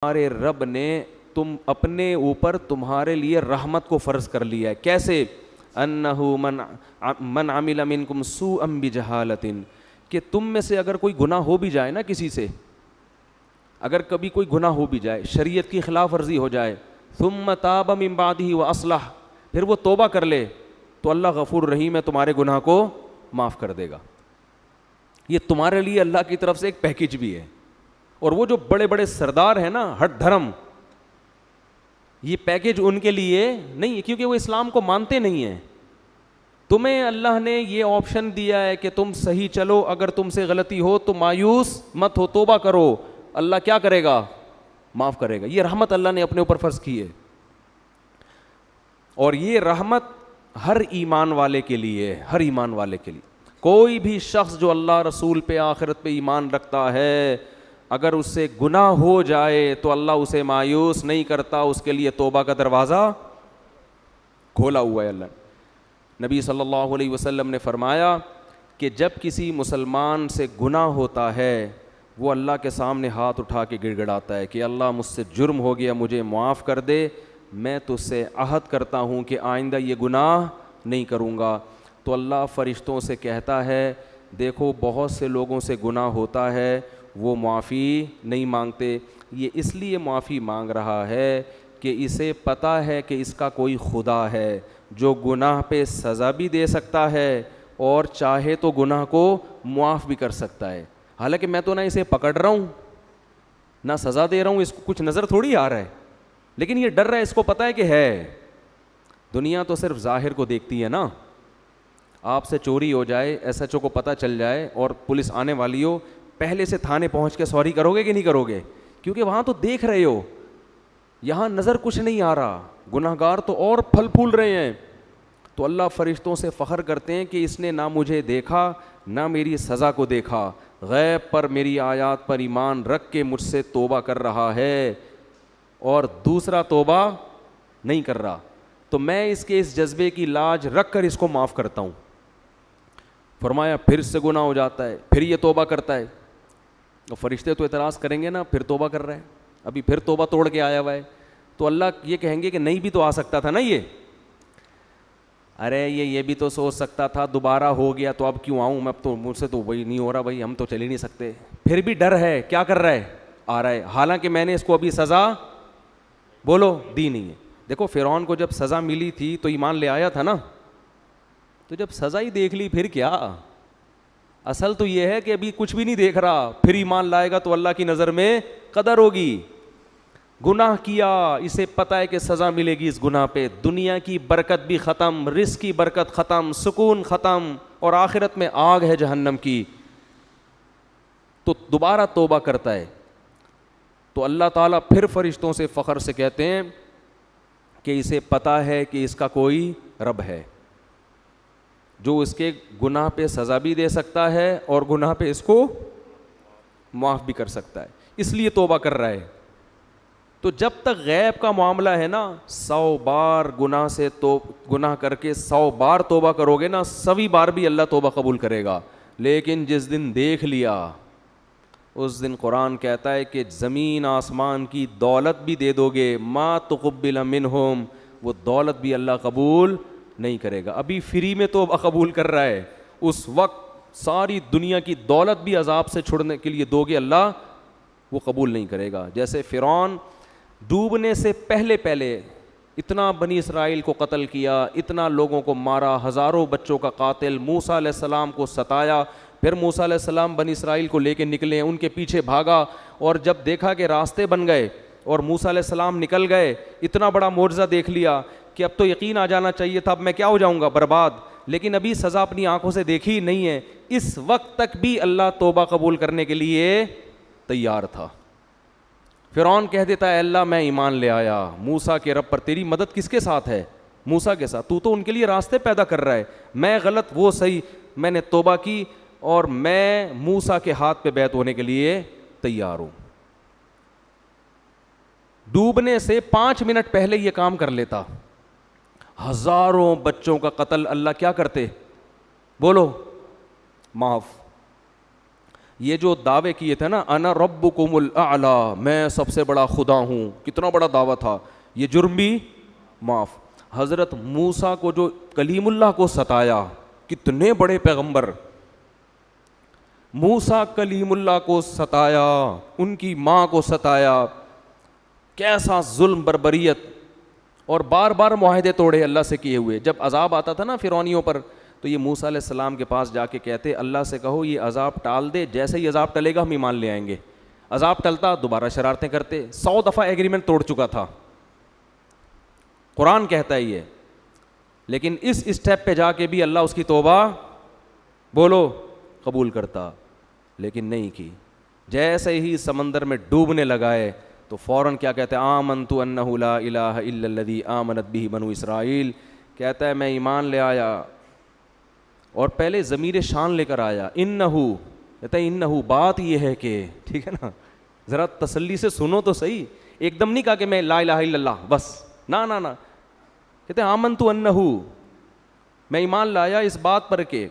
ہمارے رب نے تم اپنے اوپر تمہارے لیے رحمت کو فرض کر لیا ہے. کیسے؟ انہو من عمل منکم سوءا بجہالۃ، کہ تم میں سے اگر کوئی گناہ ہو بھی جائے نا کسی سے، اگر کبھی کوئی گناہ ہو بھی جائے، شریعت کی خلاف ورزی ہو جائے، ثم تاب من بعدہ واصلح، پھر وہ توبہ کر لے، تو اللہ غفور رحیم ہے، تمہارے گناہ کو معاف کر دے گا. یہ تمہارے لیے اللہ کی طرف سے ایک پیکیج بھی ہے. اور وہ جو بڑے بڑے سردار ہیں نا ہٹ دھرم، یہ پیکیج ان کے لیے نہیں ہے، کیونکہ وہ اسلام کو مانتے نہیں ہیں. تمہیں اللہ نے یہ آپشن دیا ہے کہ تم صحیح چلو، اگر تم سے غلطی ہو تو مایوس مت ہو، توبہ کرو، اللہ کیا کرے گا؟ معاف کرے گا. یہ رحمت اللہ نے اپنے اوپر فرض کی ہے. اور یہ رحمت ہر ایمان والے کے لیے، ہر ایمان والے کے لیے. کوئی بھی شخص جو اللہ رسول پہ آخرت پہ ایمان رکھتا ہے، اگر اس سے گناہ ہو جائے تو اللہ اسے مایوس نہیں کرتا، اس کے لیے توبہ کا دروازہ کھولا ہوا ہے. اللہ نبی صلی اللہ علیہ وسلم نے فرمایا کہ جب کسی مسلمان سے گناہ ہوتا ہے، وہ اللہ کے سامنے ہاتھ اٹھا کے گڑ گڑاتا ہے کہ اللہ مجھ سے جرم ہو گیا، مجھے معاف کر دے، میں تجھ سے عہد کرتا ہوں کہ آئندہ یہ گناہ نہیں کروں گا. تو اللہ فرشتوں سے کہتا ہے دیکھو بہت سے لوگوں سے گناہ ہوتا ہے، وہ معافی نہیں مانگتے، یہ اس لیے معافی مانگ رہا ہے کہ اسے پتہ ہے کہ اس کا کوئی خدا ہے جو گناہ پہ سزا بھی دے سکتا ہے اور چاہے تو گناہ کو معاف بھی کر سکتا ہے. حالانکہ میں تو نہ اسے پکڑ رہا ہوں نہ سزا دے رہا ہوں، اس کو کچھ نظر تھوڑی آ رہا ہے، لیکن یہ ڈر رہا ہے، اس کو پتہ ہے کہ ہے. دنیا تو صرف ظاہر کو دیکھتی ہے نا. آپ سے چوری ہو جائے، ایس ایچ او کو پتہ چل جائے اور پولیس آنے والی ہو، پہلے سے تھانے پہنچ کے سوری کرو گے کہ نہیں کرو گے؟ کیونکہ وہاں تو دیکھ رہے ہو، یہاں نظر کچھ نہیں آ رہا، گناہ گار تو اور پھل پھول رہے ہیں. تو اللہ فرشتوں سے فخر کرتے ہیں کہ اس نے نہ مجھے دیکھا نہ میری سزا کو دیکھا، غیب پر میری آیات پر ایمان رکھ کے مجھ سے توبہ کر رہا ہے اور دوسرا توبہ نہیں کر رہا، تو میں اس کے اس جذبے کی لاج رکھ کر اس کو معاف کرتا ہوں. فرمایا پھر سے گناہ ہو جاتا ہے، پھر یہ توبہ کرتا ہے، اور فرشتے تو اعتراض کریں گے نا، پھر توبہ کر رہا ہے، ابھی پھر توبہ توڑ کے آیا ہوا ہے. تو اللہ یہ کہیں گے کہ نہیں بھی تو آ سکتا تھا نا، یہ ارے یہ بھی تو سوچ سکتا تھا، دوبارہ ہو گیا تو اب کیوں آؤں میں، اب تو مجھ سے تو وہی نہیں ہو رہا بھائی، ہم تو چل ہی نہیں سکتے. پھر بھی ڈر ہے، کیا کر رہا ہے؟ آ رہا ہے، حالانکہ میں نے اس کو ابھی سزا بولو دی نہیں ہے. دیکھو فرعون کو جب سزا ملی تھی تو ایمان لے آیا تھا نا، تو جب سزا ہی دیکھ لی پھر کیا؟ اصل تو یہ ہے کہ ابھی کچھ بھی نہیں دیکھ رہا، پھر ایمان لائے گا تو اللہ کی نظر میں قدر ہوگی. گناہ کیا، اسے پتہ ہے کہ سزا ملے گی اس گناہ پہ، دنیا کی برکت بھی ختم، رزق کی برکت ختم، سکون ختم، اور آخرت میں آگ ہے جہنم کی. تو دوبارہ توبہ کرتا ہے تو اللہ تعالیٰ پھر فرشتوں سے فخر سے کہتے ہیں کہ اسے پتہ ہے کہ اس کا کوئی رب ہے جو اس کے گناہ پہ سزا بھی دے سکتا ہے اور گناہ پہ اس کو معاف بھی کر سکتا ہے، اس لیے توبہ کر رہا ہے. تو جب تک غیب کا معاملہ ہے نا، 100 بار گناہ سے تو گناہ کر کے 100 بار توبہ کرو گے نا، 100ویں بار بھی اللہ توبہ قبول کرے گا. لیکن جس دن دیکھ لیا اس دن قرآن کہتا ہے کہ زمین آسمان کی دولت بھی دے دو گے، ما تقبل منہم، وہ دولت بھی اللہ قبول نہیں کرے گا. ابھی فری میں توبہ قبول کر رہا ہے، اس وقت ساری دنیا کی دولت بھی عذاب سے چھڑنے کے لیے دو گے، اللہ وہ قبول نہیں کرے گا. جیسے فرعون ڈوبنے سے پہلے اتنا بنی اسرائیل کو قتل کیا، اتنا لوگوں کو مارا، ہزاروں بچوں کا قاتل، موسیٰ علیہ السلام کو ستایا، پھر موسیٰ علیہ السلام بنی اسرائیل کو لے کے نکلے، ان کے پیچھے بھاگا، اور جب دیکھا کہ راستے بن گئے اور موسیٰ علیہ السلام نکل گئے، اتنا بڑا معجزہ دیکھ لیا کہ اب تو یقین آ جانا چاہیے تھا اب میں کیا ہو جاؤں گا، برباد. لیکن ابھی سزا اپنی آنکھوں سے دیکھی نہیں ہے، اس وقت تک بھی اللہ توبہ قبول کرنے کے لیے تیار تھا. فرعون کہہ دیتا ہے اللہ میں ایمان لے آیا موسیٰ کے رب پر، تیری مدد کس کے ساتھ ہے؟ موسیٰ کے ساتھ. تو ان کے لیے راستے پیدا کر رہا ہے، میں غلط وہ صحیح، میں نے توبہ کی اور میں موسیٰ کے ہاتھ پہ بیعت ہونے کے لیے تیار ہوں. ڈوبنے سے 5 منٹ پہلے یہ کام کر لیتا، ہزاروں بچوں کا قتل اللہ کیا کرتے؟ بولو معاف. یہ جو دعوے کیے تھے نا انا ربکم الاعلی، میں سب سے بڑا خدا ہوں، کتنا بڑا دعویٰ تھا، یہ جرم بھی معاف۔ حضرت موسیٰ کو جو کلیم اللہ کو ستایا، کتنے بڑے پیغمبر، موسیٰ کلیم اللہ کو ستایا، ان کی ماں کو ستایا، کیسا ظلم بربریت، اور بار بار معاہدے توڑے اللہ سے کیے ہوئے۔ جب عذاب آتا تھا نا فرعونیوں پر تو یہ موسیٰ علیہ السلام کے پاس جا کے کہتے اللہ سے کہو یہ عذاب ٹال دے، جیسے ہی عذاب ٹلے گا ہم ایمان لے آئیں گے۔ عذاب ٹلتا دوبارہ شرارتیں کرتے، 100 دفعہ ایگریمنٹ توڑ چکا تھا، قرآن کہتا ہے یہ۔ لیکن اس اسٹیپ پہ جا کے بھی اللہ اس کی توبہ بولو قبول کرتا، لیکن نہیں کی۔ جیسے ہی سمندر میں ڈوبنے لگائے تو فوراً کیا کہتے ہیں، آمنت انہ لا الہ الا الذی آمنت بہ بنو اسرائیل، کہتا ہے میں ایمان لے آیا، اور پہلے ضمیر شان لے کر آیا، انہو، کہتا ہے انہو، بات یہ ہے کہ، ٹھیک ہے نا، ذرا تسلی سے سنو تو صحیح، ایک دم نہیں کہا کہ میں لا الہ الا اللہ بس، نہ، کہتے ہیں آمنت انہو، میں ایمان لایا اس بات پر کہ،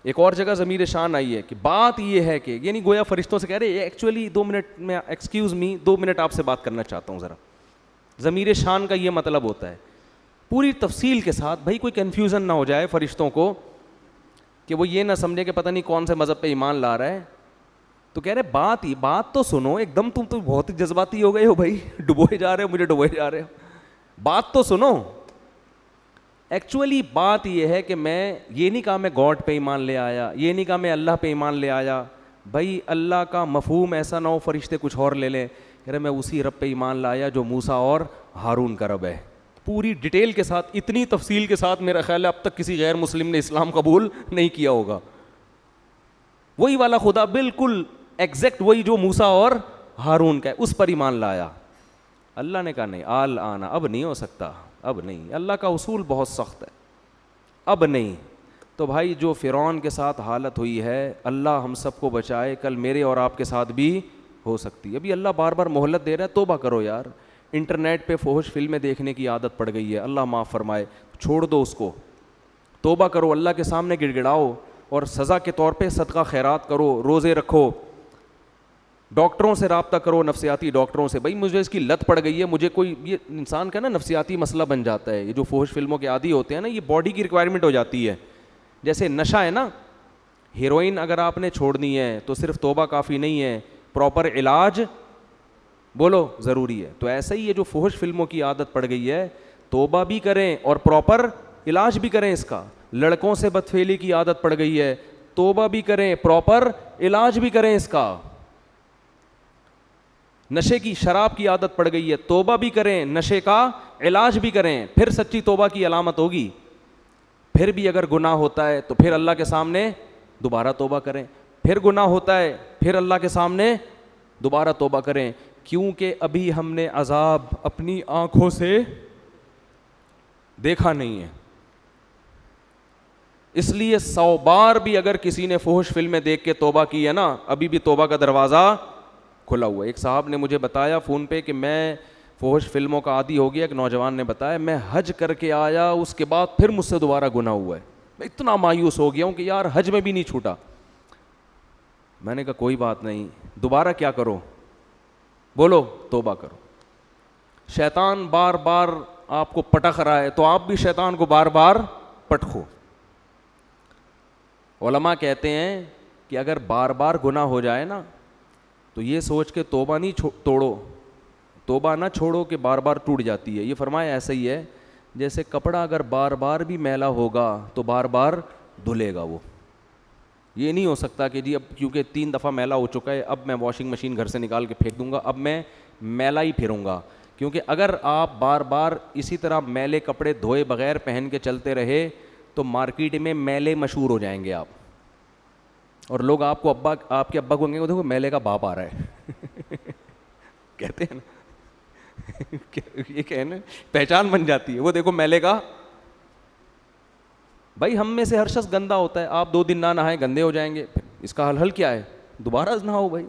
ایک اور جگہ ضمیر شان آئی ہے کہ بات یہ ہے کہ، یعنی گویا فرشتوں سے کہہ رہے ایکچولی 2 منٹ میں ایکسکیوز می 2 منٹ آپ سے بات کرنا چاہتا ہوں ذرا۔ ضمیر شان کا یہ مطلب ہوتا ہے پوری تفصیل کے ساتھ، بھائی کوئی کنفیوژن نہ ہو جائے فرشتوں کو کہ وہ یہ نہ سمجھے کہ پتہ نہیں کون سے مذہب پہ ایمان لا رہا ہے، تو کہہ رہے بات تو سنو، ایک دم تم تو بہت ہی جذباتی ہو گئے ہو بھائی، ڈبوئے جا رہے ہو، مجھے ڈبوئے جا رہے ہو، بات تو سنو۔ ایکچولی بات یہ ہے کہ میں یہ نہیں کہا میں گاڈ پہ ایمان لے آیا، یہ نہیں کہا میں اللہ پہ ایمان لے آیا، بھائی اللہ کا مفہوم ایسا نہ ہو فرشتے کچھ اور لے لیں، کہہ رہے میں اسی رب پہ ایمان لایا جو موسیٰ اور ہارون کا رب ہے، پوری ڈیٹیل کے ساتھ، اتنی تفصیل کے ساتھ میرا خیال ہے اب تک کسی غیر مسلم نے اسلام قبول نہیں کیا ہوگا۔ وہی والا خدا بالکل ایگزیکٹ وہی جو موسیٰ اور ہارون کا ہے، اس پر ایمان لایا۔ اللہ نے کہا نہیں، آل آنا، اب نہیں ہو سکتا، اب نہیں، اللہ کا اصول بہت سخت ہے، اب نہیں۔ تو بھائی جو فرعون کے ساتھ حالت ہوئی ہے، اللہ ہم سب کو بچائے، کل میرے اور آپ کے ساتھ بھی ہو سکتی ہے۔ ابھی اللہ بار بار مہلت دے رہا ہے، توبہ کرو یار۔ انٹرنیٹ پہ فحش فلمیں دیکھنے کی عادت پڑ گئی ہے، اللہ معاف فرمائے، چھوڑ دو اس کو، توبہ کرو، اللہ کے سامنے گڑ گڑاؤ، اور سزا کے طور پہ صدقہ خیرات کرو، روزے رکھو، ڈاکٹروں سے رابطہ کرو، نفسیاتی ڈاکٹروں سے، بھائی مجھے اس کی لت پڑ گئی ہے، مجھے کوئی، یہ انسان کا نا نفسیاتی مسئلہ بن جاتا ہے، یہ جو فحش فلموں کے عادی ہوتے ہیں نا، یہ باڈی کی ریکوائرمنٹ ہو جاتی ہے، جیسے نشہ ہے نا، ہیروئن اگر آپ نے چھوڑنی ہے تو صرف توبہ کافی نہیں ہے، پراپر علاج بولو ضروری ہے۔ تو ایسے ہی یہ جو فحش فلموں کی عادت پڑ گئی ہے، توبہ بھی کریں اور پراپر علاج بھی کریں اس کا۔ لڑکوں سے بدفعلی کی عادت پڑ گئی ہے، توبہ بھی کریں، پراپر علاج بھی کریں اس کا۔ نشے کی، شراب کی عادت پڑ گئی ہے، توبہ بھی کریں، نشے کا علاج بھی کریں، پھر سچی توبہ کی علامت ہوگی۔ پھر بھی اگر گناہ ہوتا ہے تو پھر اللہ کے سامنے دوبارہ توبہ کریں، پھر گناہ ہوتا ہے پھر اللہ کے سامنے دوبارہ توبہ کریں، کیونکہ ابھی ہم نے عذاب اپنی آنکھوں سے دیکھا نہیں ہے۔ اس لیے 100 بار بھی اگر کسی نے فحش فلمیں دیکھ کے توبہ کی ہے نا، ابھی بھی توبہ کا دروازہ کھلا ہوا ہے۔ ایک صاحب نے مجھے بتایا فون پہ کہ میں فحش فلموں کا عادی ہو گیا، ایک نوجوان نے بتایا میں حج کر کے آیا، اس کے بعد پھر مجھ سے دوبارہ گناہ ہوا ہے، میں اتنا مایوس ہو گیا ہوں کہ یار حج میں بھی نہیں چھوٹا۔ میں نے کہا کوئی بات نہیں، دوبارہ کیا کرو، بولو توبہ کرو۔ شیطان بار بار آپ کو پٹخ رہا ہے تو آپ بھی شیطان کو بار بار پٹخو۔ علماء کہتے ہیں کہ اگر بار بار گناہ ہو جائے نا تو یہ سوچ کے توبہ نہیں توڑو، توبہ نہ چھوڑو کہ بار بار ٹوٹ جاتی ہے۔ یہ فرمایا ایسا ہی ہے جیسے کپڑا اگر بار بار بھی میلا ہوگا تو بار بار دھلے گا وہ، یہ نہیں ہو سکتا کہ جی اب کیونکہ 3 دفعہ میلا ہو چکا ہے اب میں واشنگ مشین گھر سے نکال کے پھینک دوں گا، اب میں میلا ہی پھروں گا۔ کیونکہ اگر آپ بار بار اسی طرح میلے کپڑے دھوئے بغیر پہن کے چلتے رہے تو مارکیٹ میں میلے مشہور ہو جائیں گے آپ، اور لوگ آپ کو آپ کے ابا کو کہیں گے دیکھو میلے کا باپ آ رہا ہے کہتے ہیں نا یہ کہنا پہچان بن جاتی ہے، وہ دیکھو میلے کا۔ بھائی ہم میں سے ہر شخص گندا ہوتا ہے، آپ 2 دن نہ نہائیں گندے ہو جائیں گے، اس کا حل کیا ہے؟ دوبارہ نہاؤ بھائی۔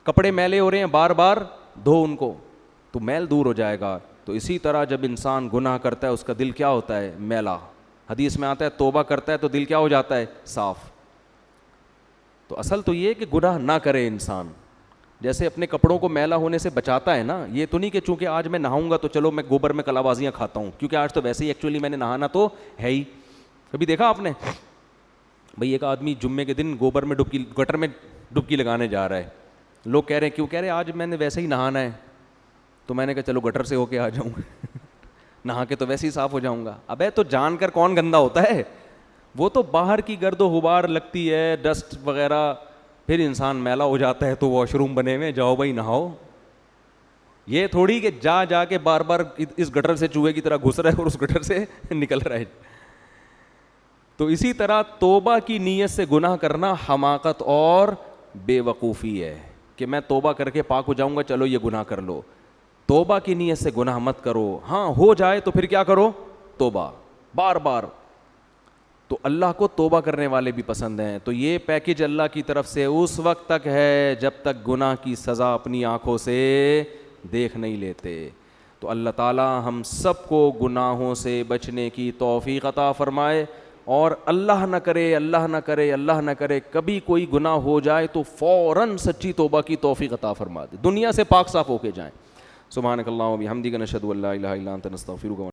کپڑے میلے ہو رہے ہیں بار بار دھو ان کو تو میل دور ہو جائے گا۔ تو اسی طرح جب انسان گناہ کرتا ہے اس کا دل کیا ہوتا ہے؟ میلا۔ حدیث میں آتا ہے توبہ کرتا ہے تو دل کیا ہو جاتا ہے؟ صاف۔ تو اصل تو یہ کہ گناہ نہ کرے انسان. جیسے اپنے کپڑوں کو میلا ہونے سے بچاتا ہے نا, یہ تو نہیں کہ چونکہ آج میں نہاؤں گا تو چلو میں گوبر میں کلا بازیاں کھاتا ہوں, کیونکہ آج تو ویسے ہی ایکچولی میں نے نہانا تو ہے ہی. کبھی دیکھا آپ نے بھئی ایک آدمی جمعے کے دن گوبر میں گٹر میں ڈبکی لگانے جا رہا ہے, لوگ کہہ رہے ہیں کیوں, کہہ رہے آج میں نے ویسے ہی نہانا ہے, تو میں نے کہا چلو گٹر سے ہو کے آ جاؤں نہا کے تو ویسے ہی صاف ہو جاؤں گا. ابے تو جان کر کون گندا ہوتا ہے, وہ تو باہر کی گرد و غبار لگتی ہے, ڈسٹ وغیرہ, پھر انسان میلا ہو جاتا ہے تو واش روم بنے ہوئے, جاؤ بھائی نہاؤ. یہ تھوڑی کہ جا کے بار بار اس گٹر سے چوہے کی طرح گھس رہا ہے اور اس گٹر سے نکل رہا ہے. تو اسی طرح توبہ کی نیت سے گناہ کرنا حماقت اور بے وقوفی ہے کہ میں توبہ کر کے پاک ہو جاؤں گا, چلو یہ گناہ کر لو. توبہ کی نیت سے گناہ مت کرو, ہاں ہو جائے تو پھر کیا کرو, توبہ بار بار. تو اللہ کو توبہ کرنے والے بھی پسند ہیں. تو یہ پیکج اللہ کی طرف سے اس وقت تک ہے جب تک گناہ کی سزا اپنی آنکھوں سے دیکھ نہیں لیتے. تو اللہ تعالی ہم سب کو گناہوں سے بچنے کی توفیق عطا فرمائے, اور اللہ نہ کرے اللہ نہ کرے اللہ نہ کرے کبھی کوئی گناہ ہو جائے تو فوراً سچی توبہ کی توفیق عطا فرما دے, دنیا سے پاک صاف ہو کے جائیں. سبحانک اللہم و بحمدک نشہد ان لا الہ الا انت نستغفرک.